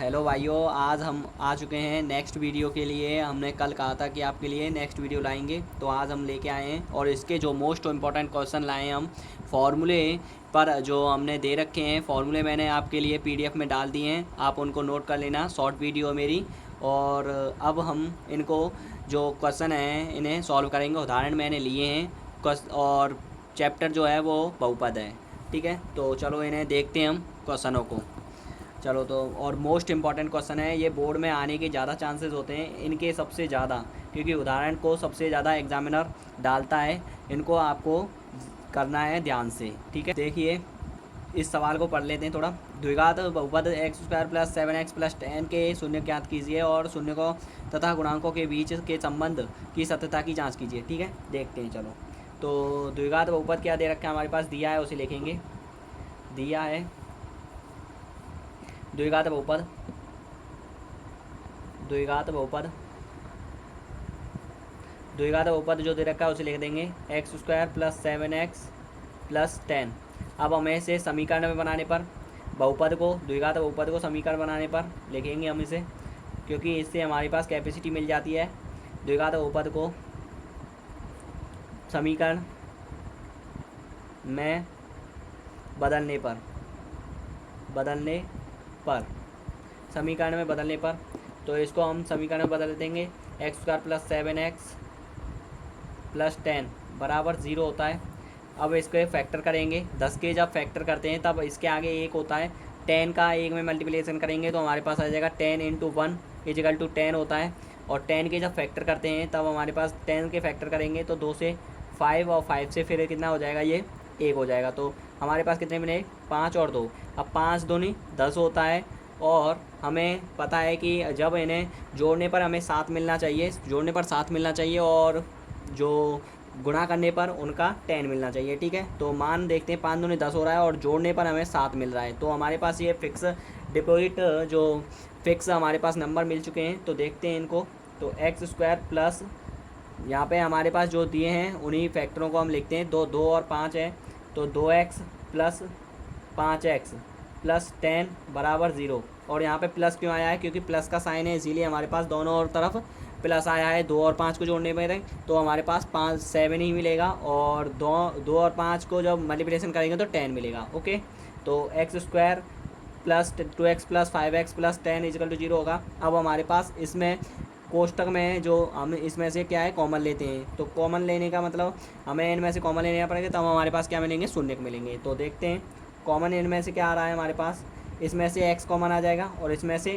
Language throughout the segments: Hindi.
हेलो भाइयों, आज हम आ चुके हैं नेक्स्ट वीडियो के लिए। हमने कल कहा था कि आपके लिए नेक्स्ट वीडियो लाएंगे, तो आज हम लेके आए हैं और इसके जो मोस्ट इम्पॉर्टेंट क्वेश्चन लाए हैं हम फार्मूले पर जो हमने दे रखे हैं। फार्मूले मैंने आपके लिए पीडीएफ में डाल दिए हैं, आप उनको नोट कर लेना। शॉर्ट वीडियो मेरी। और अब हम इनको जो क्वेश्चन हैं इन्हें सॉल्व करेंगे। उदाहरण मैंने लिए हैं और चैप्टर जो है वो बहुपद है। ठीक है, तो चलो इन्हें देखते हैं हम क्वेश्चनों को। चलो तो और मोस्ट इम्पॉर्टेंट क्वेश्चन है, ये बोर्ड में आने के ज़्यादा चांसेस होते हैं इनके, सबसे ज़्यादा, क्योंकि उदाहरण को सबसे ज़्यादा एग्जामिनर डालता है। इनको आपको करना है ध्यान से। ठीक है, देखिए इस सवाल को पढ़ लेते हैं थोड़ा। द्विघात बहुपद x square plus 7x plus 10 के शून्य ज्ञात कीजिए और शून्य को तथा गुणांकों के बीच के संबंध की सत्यता की जाँच कीजिए। ठीक है, देखते हैं चलो। तो द्विघात बहुपद क्या दे रखा है हमारे पास, दिया है, उसे लिखेंगे। दिया है द्विघात बहुपद, द्विघात बहुपद, द्विघात बहुपद जो दे रखा है उसे लिख देंगे x square plus 7x plus 10। अब हमें इसे समीकरण में बनाने पर, बहुपद को, द्विघात बहुपद को समीकरण बनाने पर लिखेंगे हम इसे, क्योंकि इससे हमारे पास कैपेसिटी मिल जाती है। द्विघात बहुपद को समीकरण में बदलने पर, समीकरण में बदलने पर, तो इसको हम समीकरण में बदल देंगे। X square plus 7x plus 10 बराबर 0 होता है। अब इसको फैक्टर करेंगे, 10 के जब फैक्टर करते हैं तब इसके आगे 1 होता है। 10 का 1 में मल्टीप्लिकेशन करेंगे तो हमारे पास आ जाएगा 10 × 1 इजिकल टू 10 होता है। और 10 के जब फैक्टर करते हैं तब हमारे पास 10 के फैक्टर करेंगे तो 2 से 5 और 5 से फिर कितना हो जाएगा, ये 1 हो जाएगा। तो हमारे पास कितने मिले, 5 और 2। अब 5 दूनी 10 होता है। और हमें पता है कि जब इन्हें जोड़ने पर हमें 7 मिलना चाहिए, जोड़ने पर 7 मिलना चाहिए, और जो गुणा करने पर उनका 10 मिलना चाहिए। ठीक है, तो मान देखते हैं, 5 दूनी 10 हो रहा है और जोड़ने पर हमें 7 मिल रहा है। तो हमारे पास ये फिक्स डिपॉजिट, जो फिक्स हमारे पास नंबर मिल चुके हैं। तो देखते हैं इनको। तो एक्स स्क्वायर प्लस, यहाँ पे हमारे पास जो दिए हैं उन्हीं फैक्टरों को हम लिखते हैं। 2 और 5 है, तो 2x प्लस 5x प्लस 10 बराबर 0। और यहाँ पे प्लस क्यों आया है, क्योंकि प्लस का साइन है, इसीलिए हमारे पास दोनों और तरफ प्लस आया है। 2 और 5 को जोड़ने पर तो हमारे पास 7 ही मिलेगा, और 2 और 5 को जब मल्टीप्लिकेशन करेंगे तो 10 मिलेगा। ओके, तो x square plus 2x plus 5x plus 10 equal to 0 होगा। अब हमारे पास इसमें कोष्टक में जो हम इसमें से क्या है, कॉमन लेते हैं। तो कॉमन लेने का मतलब हमें इनमें से कॉमन लेना पड़ेगा, तब हमारे पास क्या मिलेंगे, शून्य मिलेंगे। तो देखते हैं कॉमन इनमें से क्या आ रहा है हमारे पास। इसमें से x कॉमन आ जाएगा और इसमें से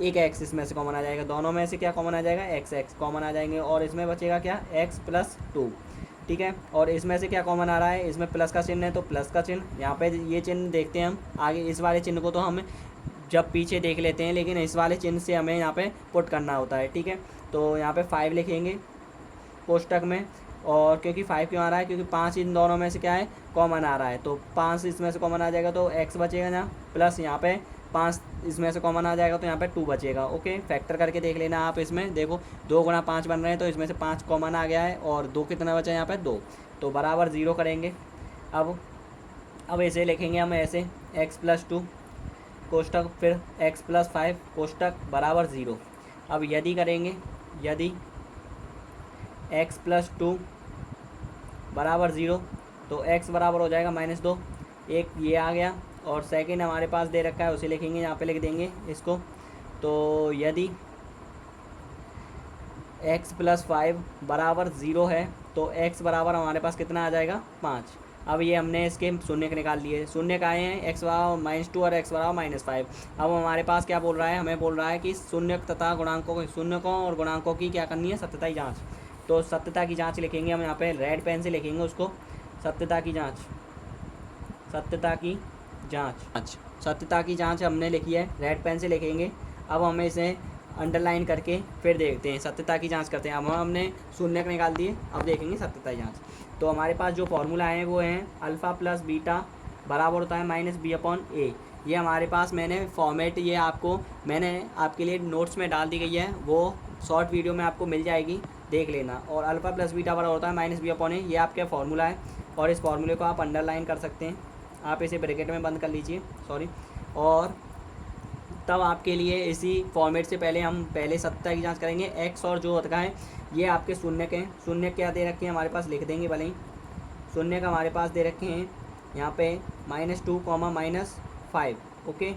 एक x इसमें से कॉमन आ जाएगा। दोनों में से क्या कॉमन आ जाएगा, x कॉमन आ जाएंगे, और इसमें बचेगा क्या, x प्लस 2। ठीक है, और इसमें से क्या कॉमन आ रहा है, इसमें प्लस का चिन्ह है तो प्लस का चिन्ह, यहाँ पे ये चिन्ह देखते हैं हम आगे। इस वाले चिन्ह को तो हम जब पीछे देख लेते हैं, लेकिन इस वाले चिन्ह से हमें यहाँ पे पुट करना होता है। ठीक है, तो यहाँ पे 5 लिखेंगे कोष्टक में। और क्योंकि 5 क्यों आ रहा है, क्योंकि 5 इन दोनों में से क्या है, कॉमन आ रहा है। तो 5 इसमें से कॉमन आ जाएगा तो x बचेगा ना, प्लस यहाँ पे 5 इसमें से कॉमन आ जाएगा तो यहाँ पे 2 बचेगा। ओके, फैक्टर करके देख लेना आप। इसमें देखो 2 गुणा 5 बन रहे हैं, तो इसमें से 5 कॉमन आ गया है, और 2 कितना बचा है यहाँ पे, 2। तो बराबर 0 करेंगे। अब ऐसे लिखेंगे हम, ऐसे x प्लस 2 कोष्टक, फिर x प्लस 5 कोष्टक बराबर 0। अब यदि करेंगे, यदि x प्लस 2 बराबर 0, तो x बराबर हो जाएगा -2, एक ये आ गया। और सेकंड हमारे पास दे रखा है, उसे लिखेंगे, यहाँ पे लिख देंगे इसको। तो यदि x प्लस 5 बराबर 0 है तो x बराबर हमारे पास कितना आ जाएगा, 5। अब ये हमने इसके शून्य निकाल लिए, शून्य का आए हैं, x बराबर -2 और x बराबर -5। अब हमारे पास क्या बोल रहा है, हमें बोल रहा है कि शून्य तथा गुणांकों, शून्यकों और गुणांकों की क्या करनी है, सत्यता की जाँच। तो सत्यता की जाँच लिखेंगे हम, यहाँ पे रेड पेन से लिखेंगे उसको, सत्यता की जाँच, सत्यता की जाँच, सत्यता की जाँच हमने लिखी है, रेड पेन से लिखेंगे। अब हमें इसे अंडरलाइन करके फिर देखते हैं, सत्यता की जांच करते हैं। अब हमने शून्य निकाल दिए, अब देखेंगे सत्यता की जांच। तो हमारे पास जो फॉर्मूला है वो हैं अल्फ़ा प्लस बीटा बराबर होता है -b/a। ये हमारे पास मैंने फॉर्मेट, ये आपको मैंने आपके लिए नोट्स में डाल दी गई है, वो शॉर्ट वीडियो में आपको मिल जाएगी, देख लेना। और अल्फ़ा प्लस बीटा बराबर होता है -b/a, ये आपका फॉर्मूला है। और इस फॉर्मूले को आप अंडरलाइन कर सकते हैं, आप इसे ब्रैकेट में बंद कर लीजिए, सॉरी। और तब आपके लिए इसी फॉर्मेट से पहले हम पहले सत्ता की जांच करेंगे। एक्स और जो होता है ये आपके शून्य के हैं। शून्य क्या दे रखे हैं हमारे पास, लिख देंगे भले ही। शून्य का हमारे पास दे रखे हैं यहाँ पे -2, -5। ओके,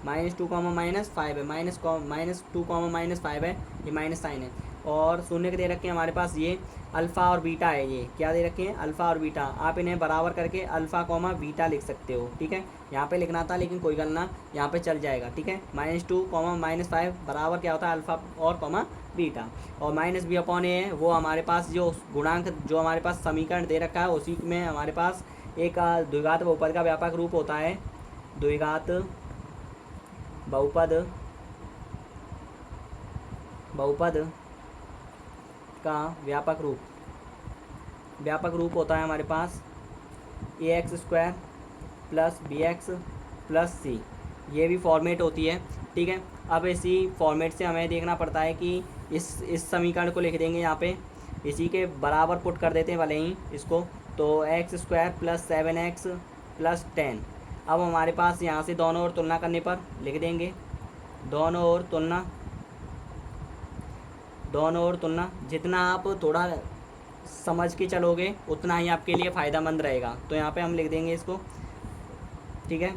-2, -5 है, -2, -5 है, ये माइनस साइन है। और शून्य के दे रखे हैं हमारे पास ये अल्फ़ा और बीटा है। ये क्या दे रखे हैं, अल्फ़ा और बीटा। आप इन्हें बराबर करके अल्फ़ा बीटा लिख सकते हो। ठीक है, यहाँ पे लिखना था लेकिन कोई गल ना, यहाँ पे चल जाएगा। ठीक है, -2, -5 बराबर क्या होता है, अल्फ़ा और बीटा। और -b/a है, वो हमारे पास जो गुणांक जो हमारे पास समीकरण दे रखा है उसी में हमारे पास एक द्विघात बहुपद का व्यापक रूप होता है। द्विघात बहुपद का व्यापक रूप होता है हमारे पास ax² + bx + c। ये भी फॉर्मेट होती है। ठीक है, अब इसी फॉर्मेट से हमें देखना पड़ता है कि इस समीकरण को लिख देंगे यहाँ पे, इसी के बराबर पुट कर देते हैं भले ही इसको। तो x² + 7x + 10। अब हमारे पास यहाँ से दोनों ओर तुलना करने पर लिख देंगे, दोनों ओर तुलना जितना आप थोड़ा समझ के चलोगे उतना ही आपके लिए फ़ायदेमंद रहेगा। तो यहाँ पे हम लिख देंगे इसको। ठीक है,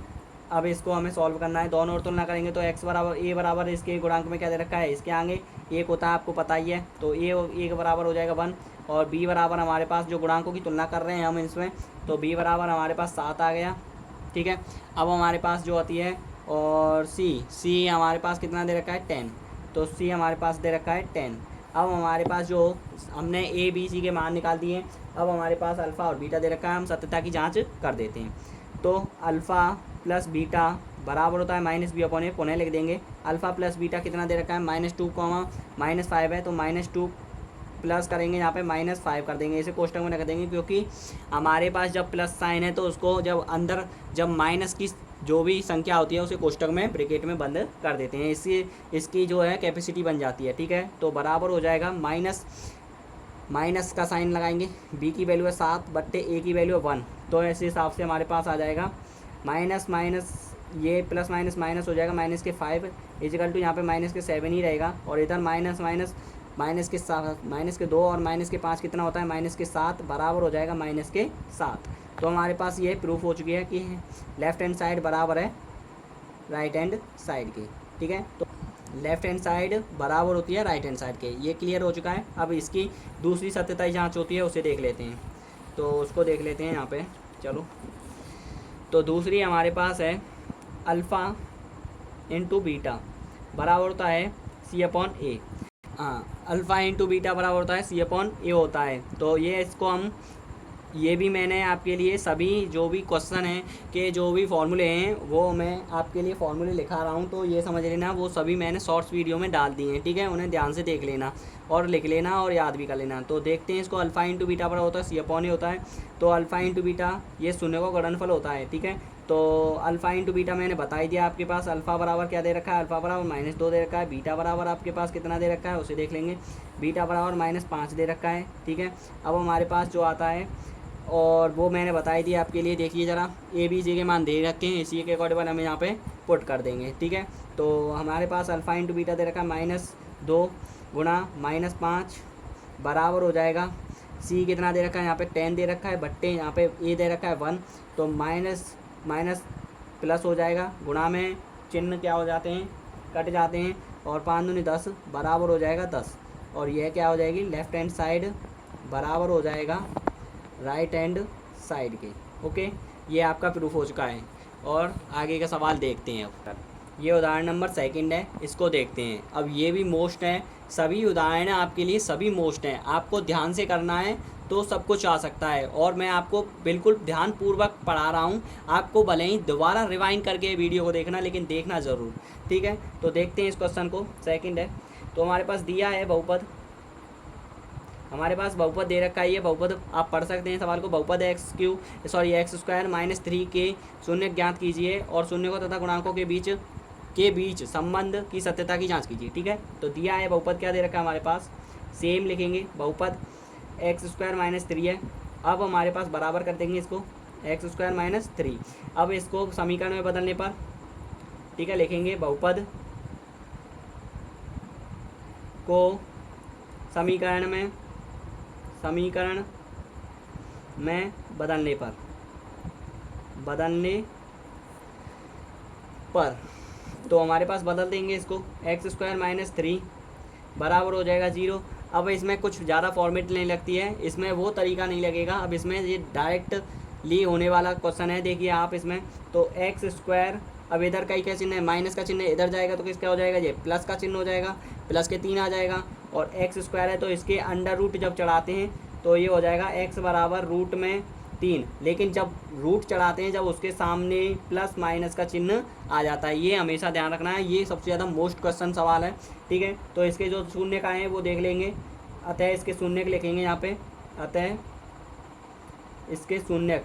अब इसको हमें सॉल्व करना है। दोनों ओर तुलना करेंगे तो x बराबर a बराबर इसके गुणांक में क्या दे रखा है, इसके आगे 1 होता है, आपको पता ही है। तो a के बराबर हो जाएगा 1। और b बराबर हमारे पास जो गुणांकों की तुलना कर रहे हैं हम इसमें, तो b बराबर हमारे पास 7 आ गया। ठीक है, अब हमारे पास जो होती है और c हमारे पास कितना दे रखा है, 10। तो c हमारे पास दे रखा है 10। अब हमारे पास जो हमने a b c के मान निकाल दिए। अब हमारे पास अल्फ़ा और बीटा दे रखा है, हम सत्यता की जांच कर देते हैं। तो अल्फ़ा + बीटा बराबर होता है -b/a। पुनः लिख देंगे, अल्फ़ा + बीटा कितना दे रखा है, -2, -5 है। तो -2 प्लस करेंगे, यहाँ पे -5 कर देंगे, इसे कोष्टक में रख देंगे, क्योंकि हमारे पास जब प्लस साइन है तो उसको जब माइनस की जो भी संख्या होती है उसे कोष्टक में ब्रैकेट में बंद कर देते हैं। इसकी जो है कैपेसिटी बन जाती है। ठीक है, तो बराबर हो जाएगा माइनस का साइन लगाएंगे, b की वैल्यू है 7/a की वैल्यू है 1। तो ऐसे हिसाब से हमारे पास आ जाएगा माइनस ये प्लस माइनस हो जाएगा, -5 = यहाँ पे -7 ही रहेगा। और इधर -2 और -5 कितना होता है, -7 बराबर हो जाएगा -7। तो हमारे पास ये प्रूफ हो चुकी है कि लेफ़्ट हैंड साइड बराबर है राइट हैंड साइड के। ठीक है, तो लेफ़्ट हैंड साइड बराबर होती है राइट हैंड साइड के, ये क्लियर हो चुका है। अब इसकी दूसरी सत्यता जांच होती है, उसे देख लेते हैं। तो उसको देख लेते हैं यहाँ पे, चलो। तो दूसरी हमारे पास है अल्फ़ा × बीटा बराबर होता है c/a। हाँ, अल्फ़ा × बीटा बराबर होता है c/a होता है। तो ये भी मैंने आपके लिए सभी जो भी क्वेश्चन हैं के जो भी फॉर्मूले हैं वो मैं आपके लिए फॉर्मूले लिखा रहा हूँ, तो ये समझ लेना वो सभी मैंने शॉर्ट्स वीडियो में डाल दिए हैं। ठीक है, उन्हें ध्यान से देख लेना और लिख लेना और याद भी कर लेना। तो देखते हैं इसको, अल्फ़ा × बीटा बराबर होता है c/a होता है। तो अल्फ़ा × बीटा ये शून्य का गुणनफल होता है। ठीक है, तो अल्फ़ा × बीटा मैंने बता ही दिया। आपके पास अल्फ़ा बराबर क्या दे रखा है, अल्फ़ा बराबर -2 दे रखा है। बीटा बराबर आपके पास कितना दे रखा है उसे देख लेंगे, बीटा बराबर -5 दे रखा है। ठीक है, अब हमारे पास जो आता है और वो मैंने बताई दी आपके लिए, देखिए ज़रा a b c के मान दे रखे हैं, इसी के अकॉर्डिंग हम यहाँ पे पुट कर देंगे। ठीक है, तो हमारे पास अल्फ़ा × बीटा दे रखा है -2 × -5 बराबर हो जाएगा, c कितना दे रखा है यहाँ पे 10 दे रखा है, बट्टे यहाँ पे a दे रखा है 1। तो माइनस प्लस हो जाएगा, गुणा में चिन्ह क्या हो जाते हैं, कट जाते हैं, और 5 दूनी 10 बराबर हो जाएगा 10। और यह क्या हो जाएगी, लेफ़्ट हैंड साइड बराबर हो जाएगा राइट हैंड साइड के। ओके, ये आपका प्रूफ हो चुका है। और आगे का सवाल देखते हैं। अब ये उदाहरण नंबर 2 है, इसको देखते हैं। अब ये भी मोस्ट है, सभी उदाहरण आपके लिए सभी मोस्ट हैं, आपको ध्यान से करना है तो सब कुछ आ सकता है। और मैं आपको बिल्कुल ध्यानपूर्वक पढ़ा रहा हूँ, आपको भले ही दोबारा रिवाइंड करके वीडियो को देखना, लेकिन देखना ज़रूर। ठीक है, तो देखते हैं इस क्वेश्चन को। 2 है, तो हमारे पास दिया है बहुपद, हमारे पास बहुपद दे रखा है। ये बहुपद आप पढ़ सकते हैं सवाल को, बहुपद x² -3 के शून्य ज्ञात कीजिए और शून्य तथा गुणांकों के बीच संबंध की सत्यता की जांच कीजिए। ठीक है, तो दिया है बहुपद क्या दे रखा है हमारे पास, सेम लिखेंगे, बहुपद x² -3 है। अब हमारे पास बराबर कर देंगे इसको, x² -3। अब इसको समीकरण में बदलने पर ठीक है, लिखेंगे बहुपद को समीकरण में बदलने पर तो हमारे पास बदल देंगे इसको, एक्स स्क्वायर माइनस 3 बराबर हो जाएगा 0। अब इसमें कुछ ज़्यादा फॉर्मेट नहीं लगती है, इसमें वो तरीका नहीं लगेगा। अब इसमें ये डायरेक्टली होने वाला क्वेश्चन है, देखिए आप इसमें। तो एक्स स्क्वायर, अब इधर का ही क्या चिन्ह है, माइनस का चिन्ह इधर जाएगा तो किसका हो जाएगा, ये प्लस का चिन्ह हो जाएगा, प्लस के 3 आ जाएगा। और एक्स स्क्वायर है तो इसके अंडर रूट जब चढ़ाते हैं तो ये हो जाएगा एक्स बराबर रूट में 3। लेकिन जब रूट चढ़ाते हैं, जब उसके सामने प्लस माइनस का चिन्ह आ जाता है, ये हमेशा ध्यान रखना है, ये सबसे ज़्यादा मोस्ट क्वेश्चन सवाल है। ठीक है, तो इसके जो शून्य का है वो देख लेंगे, अतः इसके शून्य लिखेंगे यहाँ पे, अतः इसके शून्य।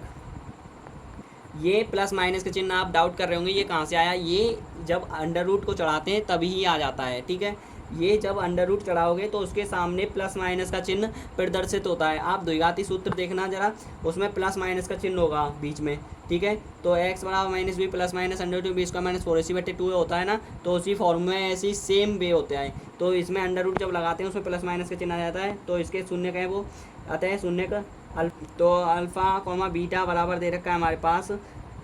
ये प्लस माइनस के चिन्ह आप डाउट कर रहे होंगे ये कहाँ से आया, ये जब अंडर रूट को चढ़ाते हैं तभी ही आ जाता है। ठीक है, ये जब अंडर रूट चढ़ाओगे तो उसके सामने प्लस माइनस का चिन्ह प्रदर्शित होता है। आप द्विघाती सूत्र देखना जरा, उसमें प्लस माइनस का चिन्ह होगा बीच में। ठीक है, तो एक्स बराबर minus B plus minus under root B square minus 4ac/2 होता है ना, तो उसी फॉर्म में ऐसी सेम वे होता है। तो इसमें अंडर रूट जब लगाते हैं उसमें प्लस माइनस का चिन्ह आ जाता है, तो इसके शून्य का है वो, अतः शून्य का तो अल्फ़ा कॉमा बीटा बराबर दे रखा है हमारे पास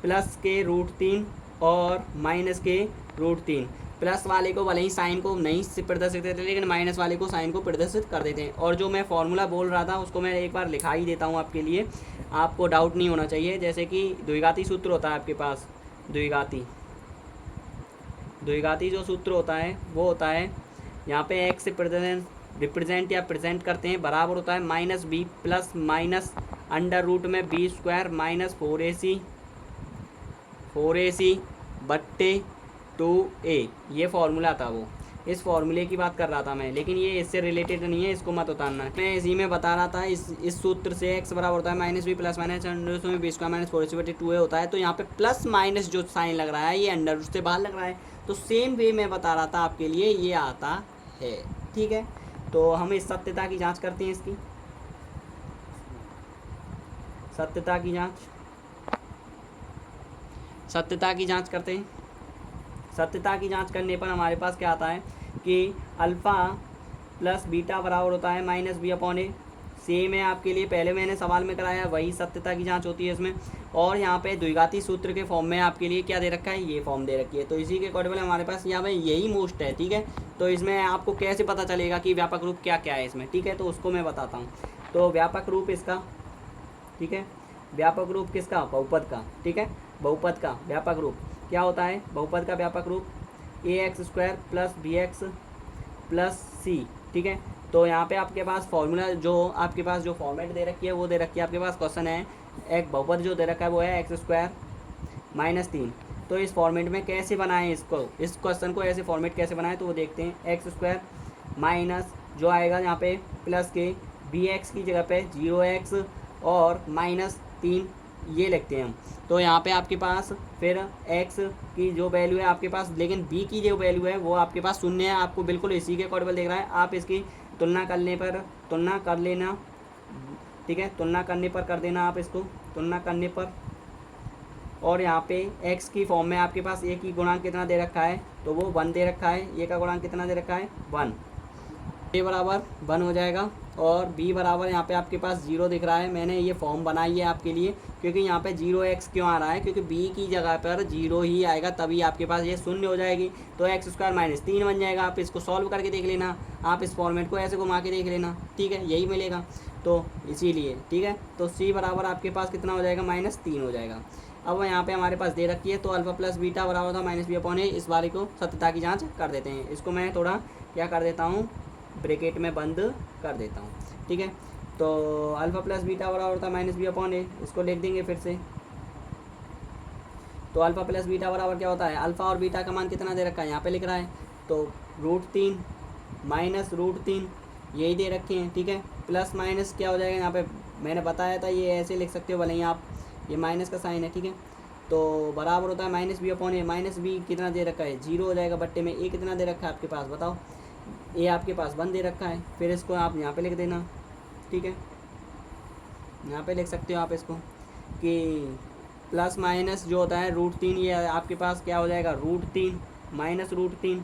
प्लस के √3 और माइनस के √3। प्लस वाले को भले ही साइन को नहीं प्रदर्शित करते, लेकिन माइनस वाले को साइन को प्रदर्शित कर देते हैं। और जो मैं फॉर्मूला बोल रहा था उसको मैं एक बार लिखा ही देता हूँ आपके लिए, आपको डाउट नहीं होना चाहिए। जैसे कि द्विघाती सूत्र होता है आपके पास, द्विघाती जो सूत्र होता है वो होता है, यहाँ पे एक्स से रिप्रेजेंट या प्रेजेंट करते हैं, बराबर होता है minus B plus minus under root में बी स्क्वायर माइनस 4ac/2a। ये फार्मूला था वो, इस फार्मूले की बात कर रहा था मैं, लेकिन ये इससे रिलेटेड नहीं है, इसको मत उतारना। मैं इसी में बता रहा था, इस सूत्र से एक्स बराबर होता है minus B plus minus under root में बी स्क्वायर माइनस 4ac/2a होता है। तो यहाँ पे प्लस माइनस जो साइन लग रहा है ये अंडर रूट से बाहर लग रहा है, तो सेम वे में बता रहा था आपके लिए ये आता है। ठीक है, तो हम इस सत्यता की जाँच करते हैं, इसकी सत्यता की जांच करते हैं। सत्यता की जांच करने पर हमारे पास क्या आता है कि अल्फ़ा प्लस बीटा बराबर होता है माइनस b/a। सेम है आपके लिए, पहले मैंने सवाल में कराया, वही सत्यता की जांच होती है इसमें। और यहाँ पे द्विघाती सूत्र के फॉर्म में आपके लिए क्या दे रखा है, ये फॉर्म दे रखी है। तो इसी के अकॉर्डिंग हमारे पास यहाँ पे यही मोस्ट है। ठीक है, तो इसमें आपको कैसे पता चलेगा कि व्यापक रूप क्या क्या है इसमें। ठीक है, तो उसको मैं बताता हूँ। तो व्यापक रूप इसका, ठीक है, व्यापक रूप किसका, बहुपद का। ठीक है, बहुपद का व्यापक रूप क्या होता है, बहुपद का व्यापक रूप ax square plus bx plus c। ठीक है, तो यहाँ पे आपके पास फॉर्मूला, जो आपके पास जो फॉर्मेट दे रखी है वो दे रखी है आपके पास, क्वेश्चन है एक बहुपद जो दे रखा है वो है एक्स स्क्वायर माइनस 3। तो इस फॉर्मेट में कैसे बनाएं इसको, इस क्वेश्चन को ऐसे फॉर्मेट कैसे बनाएं, तो वो देखते हैं। एक्स स्क्वायर माइनस जो आएगा यहाँ पे प्लस के bx की जगह पे 0x और माइनस 3 ये लिखते हैं हम। तो यहाँ पे आपके पास फिर x की जो वैल्यू है आपके पास, लेकिन b की जो वैल्यू है वो आपके पास 0 है, आपको बिल्कुल इसी के अकॉर्डिंग दिख रहा है। आप इसकी तुलना कर लेना। ठीक है, तुलना करने पर कर देना आप इसको, तुलना करने पर। और यहाँ पे x की फॉर्म में आपके पास a की गुणांक कितना दे रखा है, तो वो 1 दे रखा है। a का गुणांक कितना दे रखा है, 1। a बराबर 1 हो जाएगा और b बराबर यहाँ पे आपके पास 0 दिख रहा है। मैंने ये फॉर्म बनाई है आपके लिए, क्योंकि यहाँ पे 0x क्यों आ रहा है, क्योंकि b की जगह पर 0 ही आएगा, तभी आपके पास ये 0 हो जाएगी। तो एक्स स्क्वायर माइनस 3 बन जाएगा। आप इसको सॉल्व करके देख लेना, आप इस फॉर्मेट को ऐसे घुमा के देख लेना। ठीक है, यही मिलेगा, तो इसीलिए। ठीक है, तो c बराबर आपके पास कितना हो जाएगा, -3 हो जाएगा। अब यहाँ पे हमारे पास दे रखी है, तो अल्फा प्लस बीटा बराबर था माइनस b/a। इस बारे को सत्यता की जाँच कर देते हैं। इसको मैं थोड़ा क्या कर देता हूँ, ब्रैकेट में बंद कर देता हूँ। ठीक है, तो अल्फ़ा प्लस बीटा बराबर होता है माइनस b/a। इसको लिख देंगे फिर से। तो अल्फ़ा प्लस बीटा बराबर क्या होता है, अल्फ़ा और बीटा का मान कितना दे रखा है, यहाँ पे लिख रहा है, तो √3 माइनस √3 यही दे रखे हैं। ठीक है, प्लस माइनस क्या हो जाएगा, यहाँ पे मैंने बताया था ये ऐसे लिख सकते हो, भले ही आप, ये माइनस का साइन है। ठीक है, तो बराबर होता है माइनस b/a। माइनस b कितना दे रखा है, 0 हो जाएगा बट्टे में। a कितना दे रखा है आपके पास, बताओ, a आपके पास 1 दे रखा है। फिर इसको आप यहाँ पे लिख देना। ठीक है, यहाँ पे लिख सकते हो आप इसको कि प्लस माइनस जो होता है √3, ये आपके पास क्या हो जाएगा √3 माइनस √3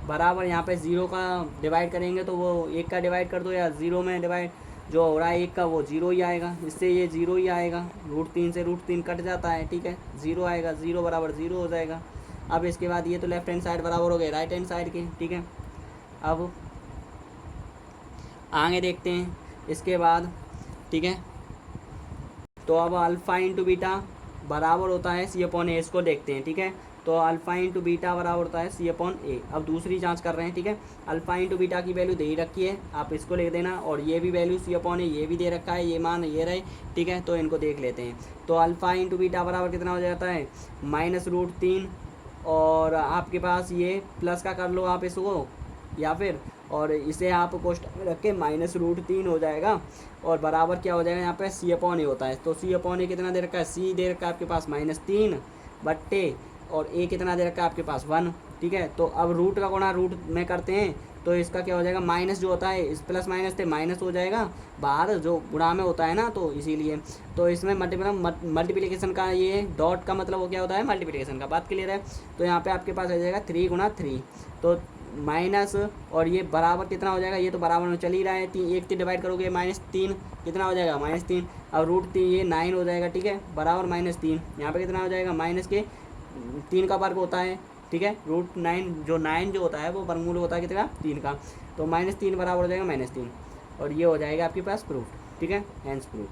बराबर यहाँ पे 0 का डिवाइड करेंगे तो वो 1 का डिवाइड कर दो या 0 में डिवाइड जो हो रहा है 1 का वो 0 ही आएगा, इससे ये 0 ही आएगा, √3 से √3 कट जाता है, ठीक है, 0 आएगा, 0 बराबर 0 हो जाएगा। अब इसके बाद ये तो लेफ्ट हैंड साइड बराबर हो गए राइट हैंड साइड के, ठीक है। अब आगे देखते हैं इसके बाद, ठीक है। तो अब अल्फ़ा इंटू बीटा बराबर होता है C/A, इसको देखते हैं, ठीक है। तो अल्फ़ा इंटू बीटा बराबर होता है C/A। अब दूसरी जांच कर रहे हैं, ठीक है। अल्फ़ा इंटू बीटा की वैल्यू दे ही रखी है, आप इसको लिख देना, और ये भी वैल्यू C/A ये भी दे रखा है, ये मान ये रहे, ठीक है। तो इनको देख लेते हैं। तो अल्फ़ा इंटू बीटा बराबर कितना हो जाता है -√3, और आपके पास ये प्लस का कर लो आप इसको, या फिर और इसे आप कोष्टक में रख के -√3 हो जाएगा, और बराबर क्या हो जाएगा यहाँ पे C/A होता है। तो C/A कितना दे रखा है, C दे रखा है आपके पास -3 बट्टे, और A कितना दे रखा है आपके पास 1, ठीक है। तो अब रूट का गुणा रूट में करते हैं, तो इसका क्या हो जाएगा माइनस जो होता है, इस प्लस माइनस थे माइनस हो जाएगा, बाहर जो गुणा में होता है ना, तो इसीलिए तो इसमें मल्टीप्लिकेशन का ये डॉट का मतलब वो क्या होता है मल्टीप्लिकेशन का, बात क्लियर है। तो यहाँ पे आपके पास आ जाएगा 3 × 3, तो माइनस, और ये बराबर कितना हो जाएगा, ये तो बराबर में चल ही रहा है, 1 से डिवाइड करोगे -3 कितना हो जाएगा -3, अब √3 ये 9 हो जाएगा, ठीक है, बराबर -3, यहाँ पे कितना हो जाएगा माइनस के 3 का वर्ग होता है, ठीक है, √9 जो 9 जो होता है वो वर्गमूल होता है कितना 3 का, तो -3 बराबर हो जाएगा -3, और ये हो जाएगा आपके पास प्रूफ, ठीक है, हैंस प्रूफ,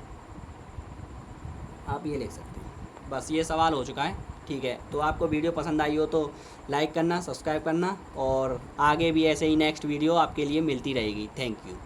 आप ये लिख सकते हैं। बस ये सवाल हो चुका है, ठीक है। तो आपको वीडियो पसंद आई हो तो लाइक करना, सब्सक्राइब करना, और आगे भी ऐसे ही नेक्स्ट वीडियो आपके लिए मिलती रहेगी। Thank you.